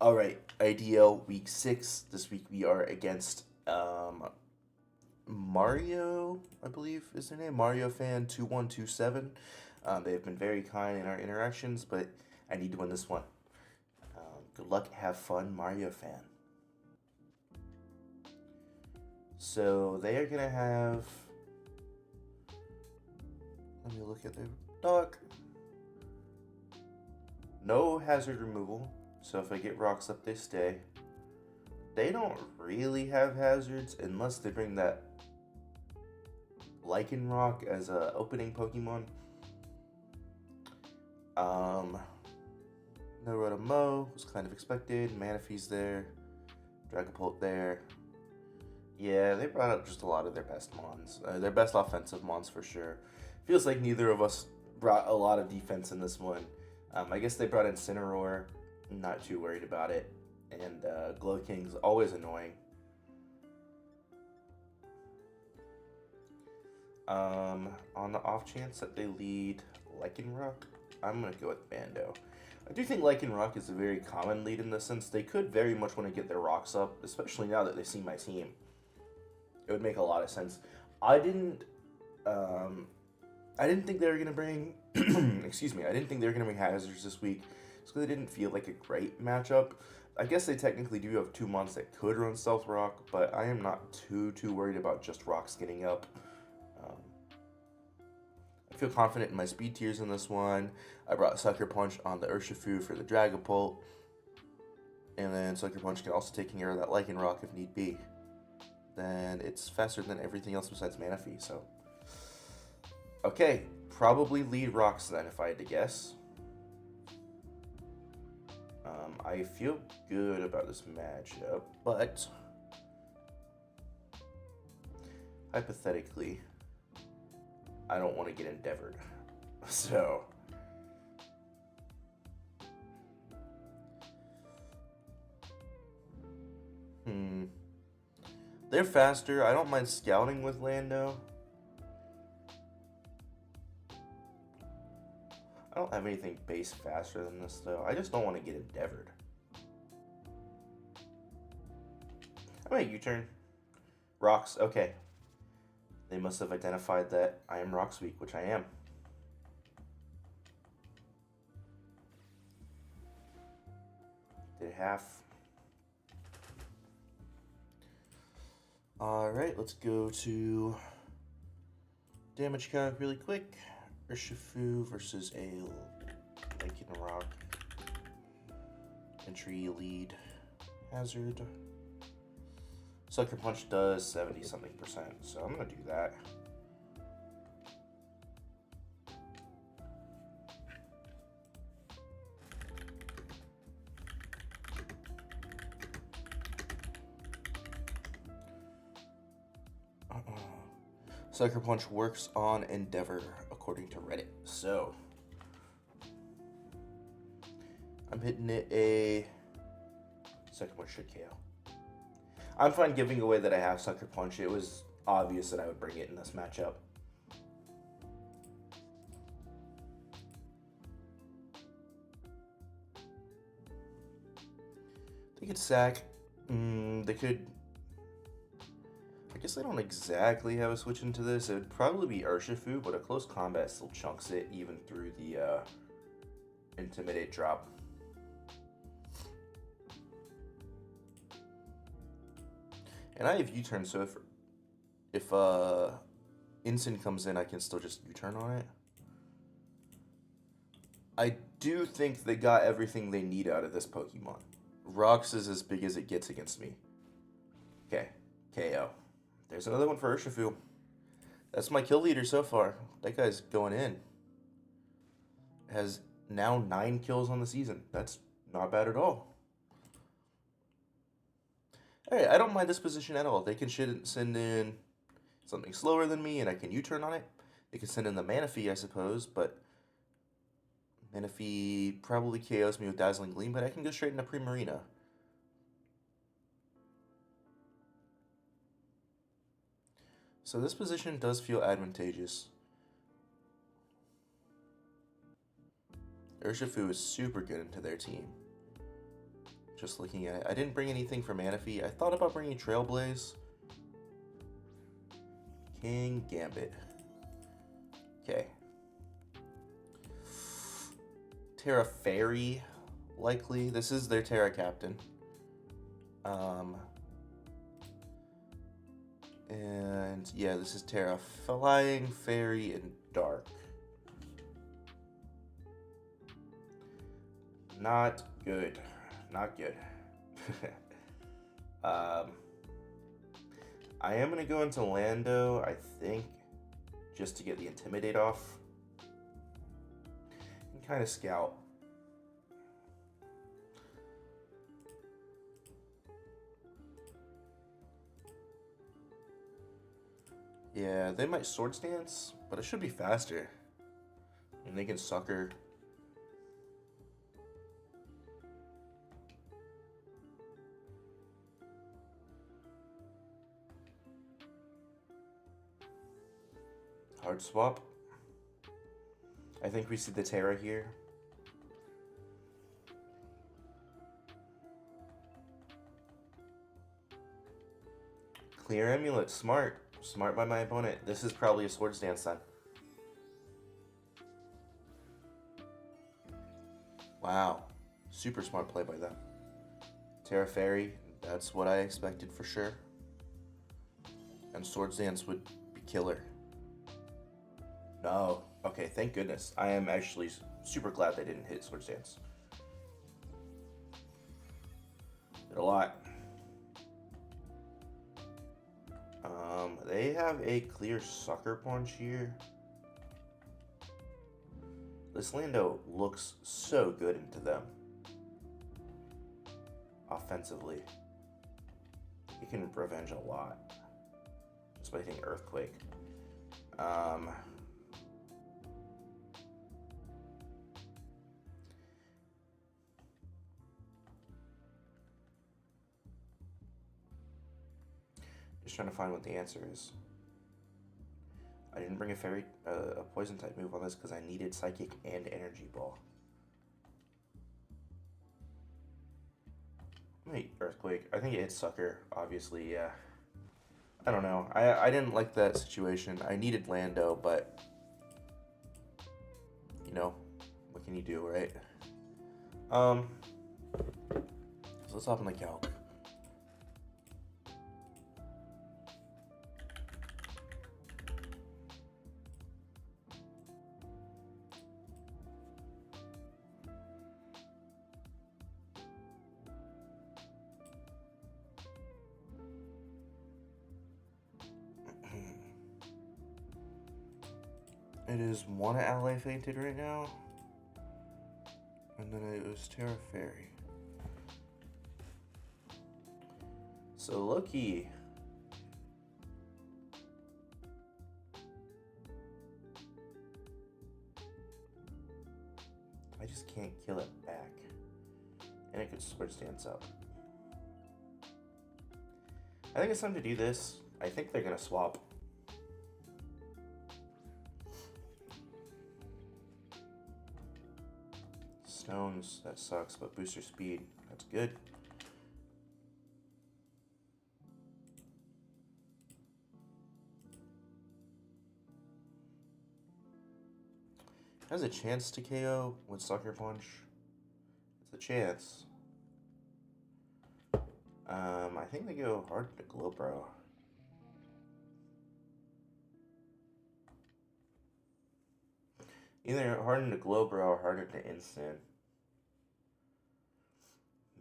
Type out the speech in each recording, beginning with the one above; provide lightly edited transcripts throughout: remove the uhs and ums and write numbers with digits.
All right, IDL week 6. This week we are against Mario, I believe is their name. Mario fan 2127. They have been very kind in our interactions, but I need to win this one. Good luck, have fun, Mario fan. So they are gonna have. Let me look at their dock. No hazard removal, so if I get rocks up, they stay. They don't really have hazards unless they bring that Lichen Rock as a opening Pokemon. No Rotom-Mow was kind of expected. Manaphy's there. Dragapult there. Yeah, they brought up just a lot of their best mons. Their best offensive mons for sure. Feels like neither of us brought a lot of defense in this one. I guess they brought in Incineroar. Not too worried about it. And Glowking's always annoying. On the off chance that they lead Lycanroc, I'm going to go with Bando. I do think Lycanroc is a very common lead in this sense. They could very much want to get their rocks up, especially now that they see my team. It would make a lot of sense. I didn't think they were going to bring, excuse me, I didn't think they were going to bring hazards this week, just because it didn't feel like a great matchup. I guess they technically do have 2 months that could run Stealth Rock, but I am not too worried about just rocks getting up. I feel confident in my speed tiers in this one. I brought Sucker Punch on the Urshifu for the Dragapult. And then Sucker Punch can also take care of that Lycanroc if need be. Then it's faster than everything else besides Manaphy, so. Okay, probably lead rocks then if I had to guess. I feel good about this matchup, but hypothetically, I don't want to get endeavored. So. They're faster. I don't mind scouting with Lando. I don't have anything base faster than this, though. I just don't want to get endeavored. I make U-turn. Rocks, okay. They must have identified that I am Rocks Week, which I am. Did half. Alright, let's go to damage calc really quick. Urshifu versus a Lycanroc. Entry, lead, hazard. Sucker Punch does 70-something%, so I'm going to do that. Sucker Punch works on Endeavor, according to Reddit. So, I'm hitting it a Sucker Punch should KO. I'm fine giving away that I have Sucker Punch. It was obvious that I would bring it in this matchup. They could sack. They could. I guess I don't exactly have a switch into this. It would probably be Urshifu, but a close combat still chunks it even through the Intimidate drop. And I have U-turn, so if Incin comes in, I can still just U-turn on it. I do think they got everything they need out of this Pokemon. Rocks is as big as it gets against me. Okay, KO. There's another one for Urshifu. That's my kill leader so far. That guy's going in. Has now 9 kills on the season. That's not bad at all. Alright, I don't mind this position at all. They can send in something slower than me, and I can U-turn on it. They can send in the Manaphy, I suppose, but Manaphy probably KOs me with Dazzling Gleam, but I can go straight into Primarina. So this position does feel advantageous. Urshifu is super good into their team. Just looking at it. I didn't bring anything for Manaphy. I thought about bringing Trailblaze. King Gambit. Okay. Terra Fairy, likely. This is their Terra Captain. And yeah, this is Terra Flying, Fairy, and Dark. Not good. Not good. I am going to go into Lando, I think, just to get the Intimidate off. And kind of scout. Yeah, they might Swords Dance, but it should be faster. And they can Sucker. Hard swap. I think we see the Terra here. Clear Amulet, smart. Smart by my opponent. This is probably a Swords Dance then. Wow. Super smart play by them. Terra Fairy, that's what I expected for sure. And Swords Dance would be killer. No. Okay, thank goodness. I am actually super glad they didn't hit Swords Dance. Did a lot. They have a clear Sucker Punch here. This Lando looks so good into them. Offensively. He can revenge a lot. Just by hitting Earthquake. Just trying to find what the answer is. I didn't bring a poison type move on this because I needed Psychic and Energy Ball. Wait, Earthquake. I think it hits Sucker, obviously, yeah. I don't know. I didn't like that situation. I needed Lando, but you know, what can you do, right? So let's hop on the calc. It is one ally fainted right now. And then it was Terra Fairy. So Loki. I just can't kill it back. And it could Swords Dance up. I think it's time to do this. I think they're gonna swap. Stones, that sucks, but booster speed, that's good. Has a chance to KO with Sucker Punch. It's a chance. I think they go hard to Glowbro. Either harden to Glowbro or harden to Instant.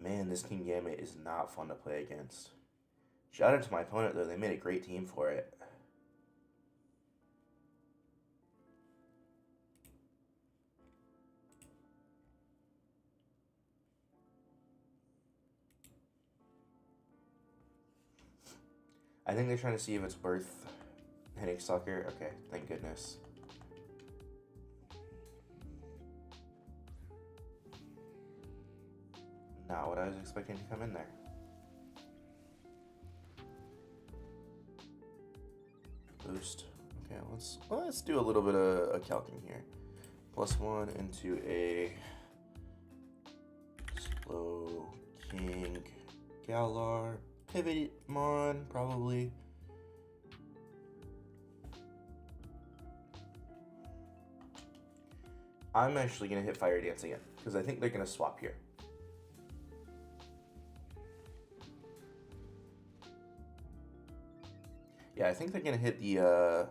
Man, this King Gambit is not fun to play against. Shout out to my opponent though, they made a great team for it. I think they're trying to see if it's worth hitting Sucker. Okay, thank goodness. Not what I was expecting to come in there. Boost. Okay, let's do a little bit of calcing here. +1 into a slow King Galar, Pivotamon, probably. I'm actually going to hit Fire Dance again, because I think they're going to swap here. Yeah, I think they're going to hit the,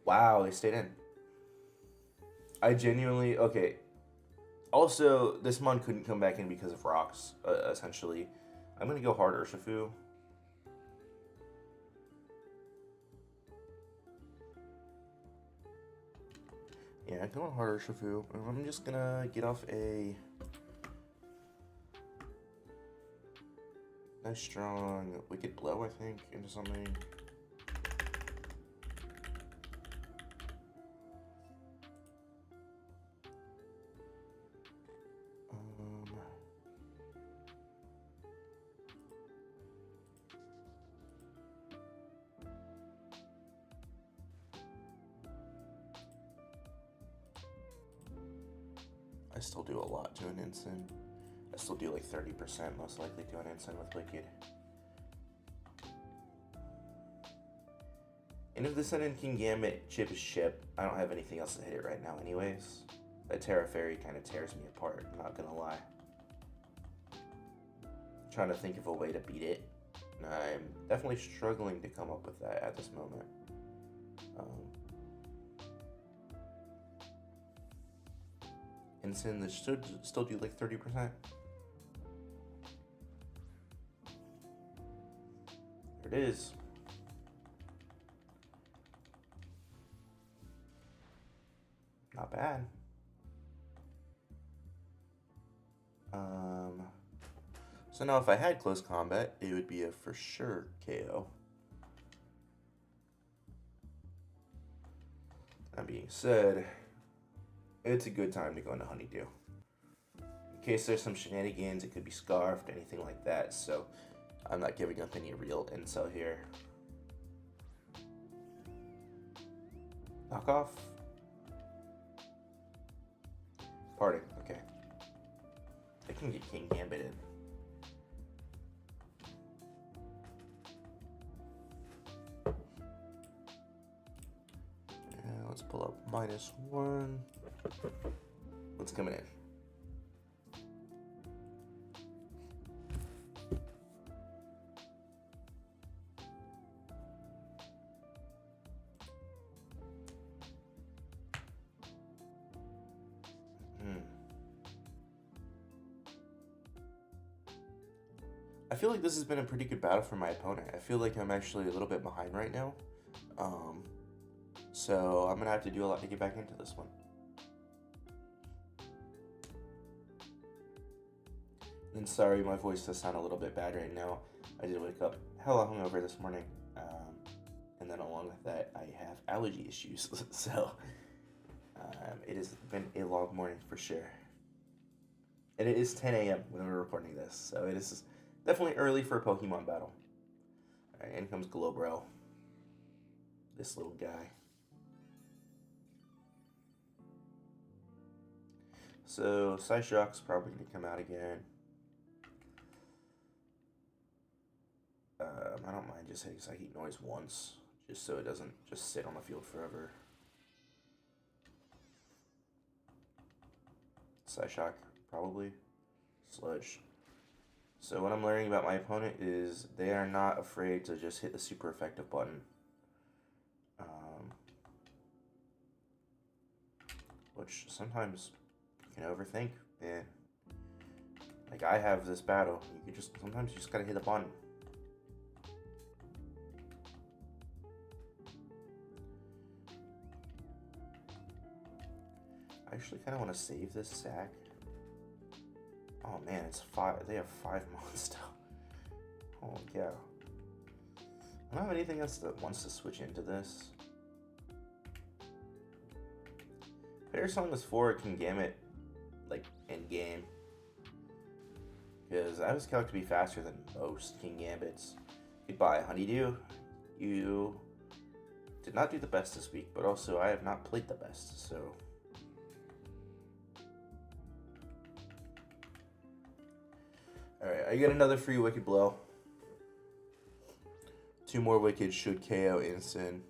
Wow, they stayed in. I genuinely... Okay. Also, this Mon couldn't come back in because of rocks, essentially. I'm going to go hard Urshifu. Yeah, going hard Urshifu. I'm just going to get off a nice strong Wicked Blow, I think, into something. I still do a lot to an Ensign. I still do like 30% most likely to an Ensign with Wicked. And if the Sun and King Gambit chip is ship, I don't have anything else to hit it right now anyways. That Terra Fairy kind of tears me apart, I'm not gonna lie. I'm trying to think of a way to beat it. And I'm definitely struggling to come up with that at this moment. Ensign that should still do like 30%. There it is. Not bad. So now if I had close combat, it would be a for sure KO. That being said, it's a good time to go into Honeydew. In case there's some shenanigans, it could be Scarfed, anything like that, so I'm not giving up any real intel here. Knock off. Parting, okay. I can get King Gambit in. And let's pull up -1. What's coming in? I feel like this has been a pretty good battle for my opponent. I feel like I'm actually a little bit behind right now. So I'm going to have to do a lot to get back into this one. And sorry, my voice does sound a little bit bad right now. I did wake up hella hungover this morning. And then along with that, I have allergy issues. So it has been a long morning for sure. And it is 10 a.m. when we're recording this. So it is definitely early for a Pokemon battle. Alright, in comes Glowbro. This little guy. So Psyshock's probably going to come out again. I don't mind just hitting Psychic Noise once, just so it doesn't just sit on the field forever. Psyshock, probably. Sludge. So what I'm learning about my opponent is they are not afraid to just hit the super effective button. Which sometimes you can overthink, and like I have this battle, sometimes you just gotta hit a button. I actually kind of want to save this sack. Oh man, it's 5. They have 5 mons still. Oh yeah. I don't have anything else that wants to switch into this. Player Song is 4 can Gambit, like, in game. Because I was calculated to be faster than most King Gambits. Goodbye, Honeydew. You did not do the best this week, but also I have not played the best, so. Alright, I get another free Wicked Blow. 2 more Wicked should KO Instant.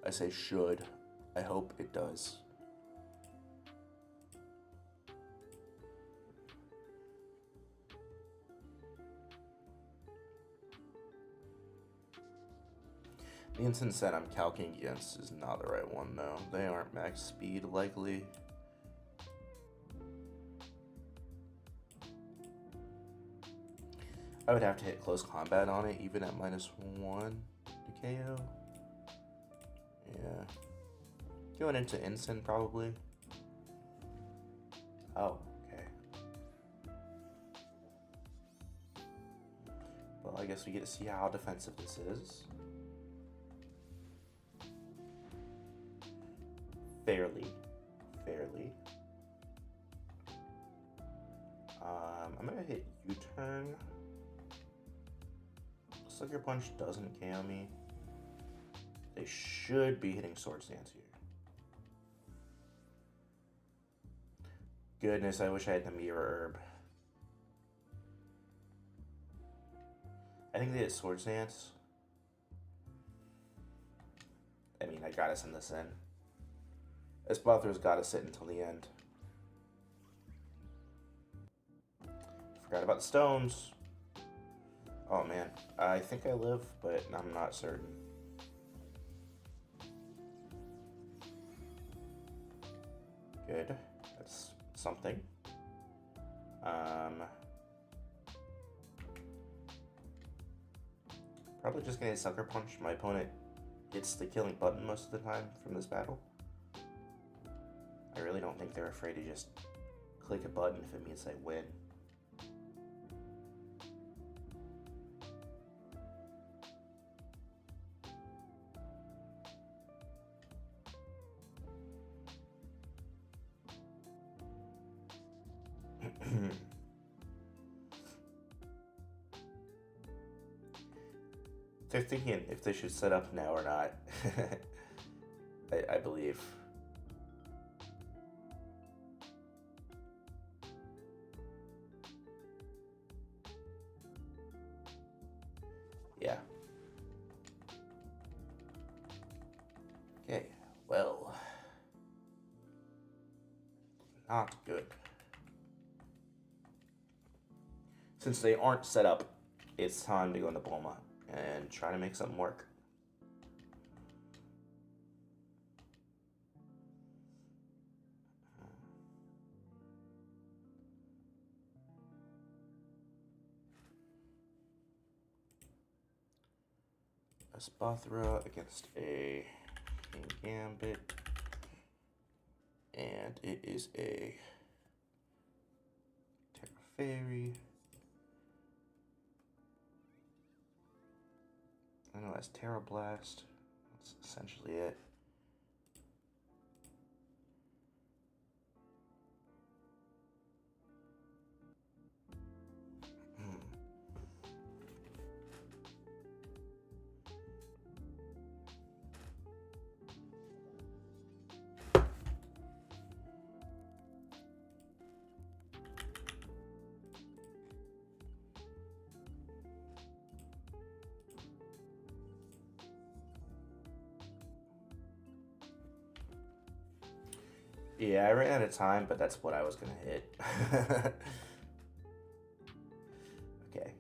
I say should. I hope it does. The instant set I'm calculating against is not the right one, though. They aren't max speed, likely. I would have to hit close combat on it, even at -1 to KO. Yeah. Going into instant, probably. Oh, okay. Well, I guess we get to see how defensive this is. Fairly. I'm gonna hit U-turn. Sucker Punch doesn't KO me. They should be hitting Swords Dance here. Goodness, I wish I had the Mirror Herb. I think they hit Swords Dance. I mean, I gotta send this in. Esbathr's gotta sit until the end. Forgot about the stones. Oh man, I think I live, but I'm not certain. Good, that's something. Probably just gonna Sucker Punch. My opponent hits the killing button most of the time from this battle. I really don't think they're afraid to just click a button if it means they win. They're thinking if they should set up now or not. I believe. Yeah. Okay, well. Not good. Since they aren't set up, it's time to go into Bulma and try to make something work. Espathra against a Gambit, and it is a Terra Fairy. I know that's Terra Blast. That's essentially it. Yeah, I ran out of time, but that's what I was gonna hit. Okay.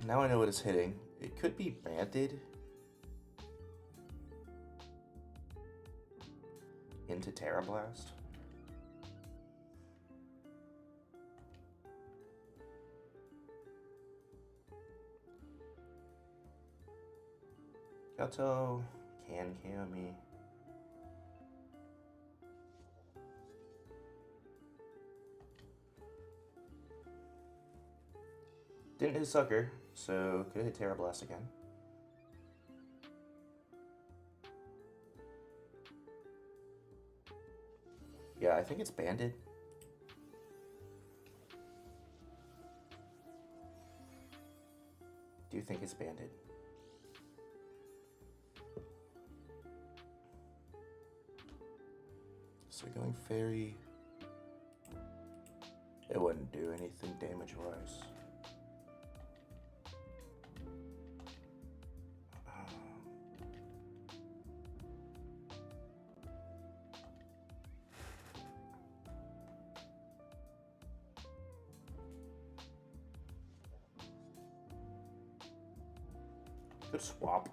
Now I know what it's hitting. It could be Banted into Terra Blast. Kyoto can KO me. Didn't hit Sucker, so could hit Terra Blast again. Yeah, I think it's banded. Do you think it's banded? So going fairy, it wouldn't do anything damage-wise. Good swap.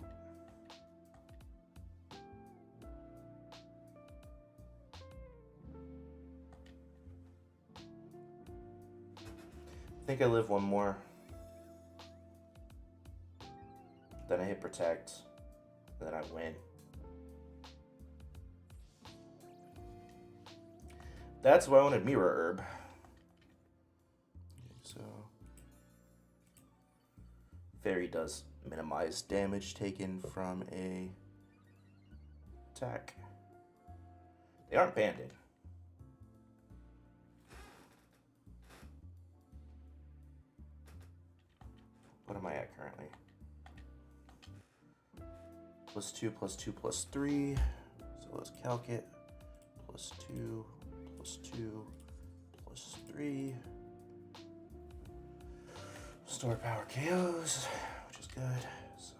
I think I live one more. Then I hit protect. Then I win. That's why I wanted Mirror Herb. So Fairy does minimize damage taken from a attack. They aren't banded. What am I at currently? +2, +2, +3. So let's calc it. +2, +2, +3. Store power KOs, which is good. So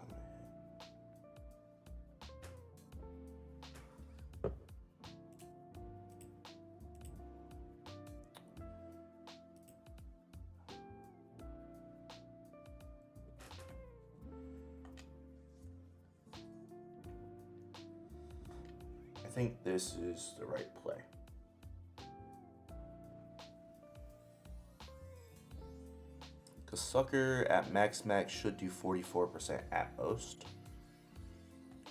I think this is the right play. Because Sucker at max should do 44% at most.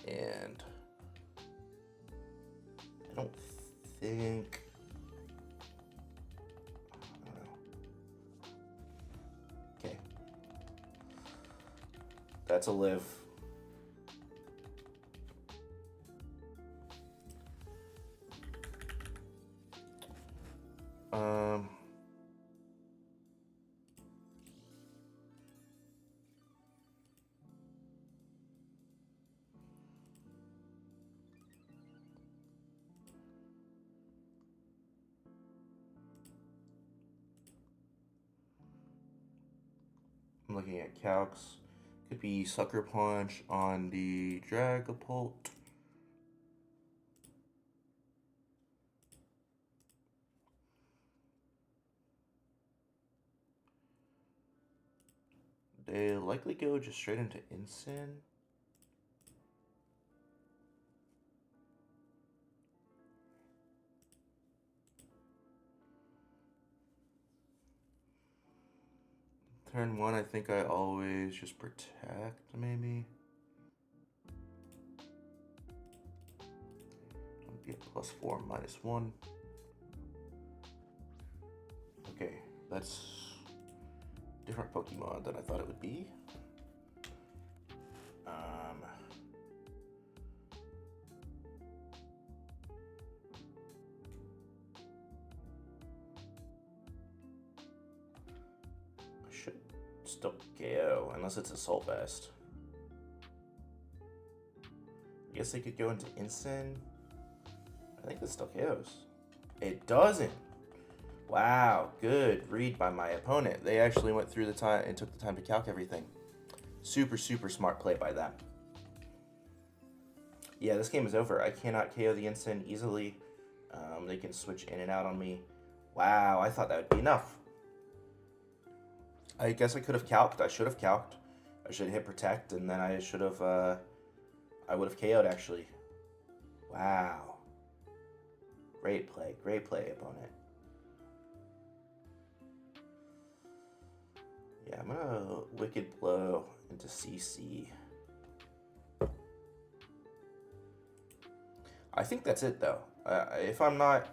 And I don't think... I don't know. Okay. That's a live. I'm looking at calcs. Could be Sucker Punch on the Dragapult. They likely go just straight into Incin. Turn 1, I think I always just protect, maybe. I'll be at +4, -1. Okay, that's different Pokemon than I thought it would be. I should still KO, unless it's Assault Vest. I guess they could go into Incin. I think this still KOs. It doesn't. Wow, good read by my opponent. They actually went through the time and took the time to calc everything. Super, super smart play by them. Yeah, this game is over. I cannot KO the Incin easily. They can switch in and out on me. Wow, I thought that would be enough. I guess I could have calced. I should have calced. I should have hit protect, and then I should have, I would have KO'd actually. Wow. Great play, opponent. Yeah, I'm gonna Wicked Blow into CC. I think that's it though. If I'm not,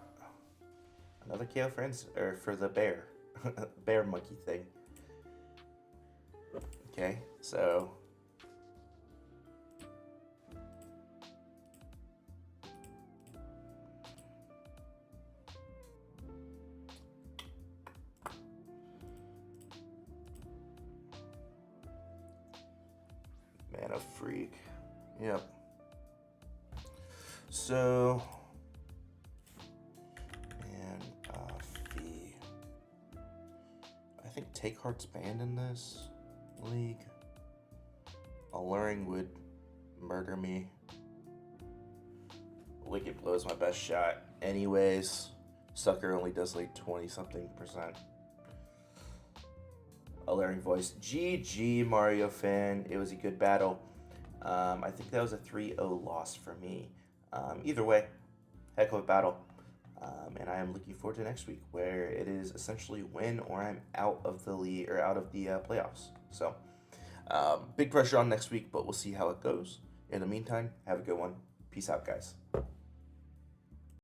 another KO for the bear, bear monkey thing. Okay, so a freak. Yep. So, and fee. I think Take Heart's banned in this league. Alluring would murder me. Wicked Blow is my best shot. Anyways, Sucker only does like 20-something%. Alluring Voice. GG, Mario fan. It was a good battle. I think that was a 3-0 loss for me. Either way, heck of a battle. And I am looking forward to next week, where it is essentially win or I'm out of the league or out of the playoffs. So, big pressure on next week, but we'll see how it goes. In the meantime, have a good one. Peace out, guys.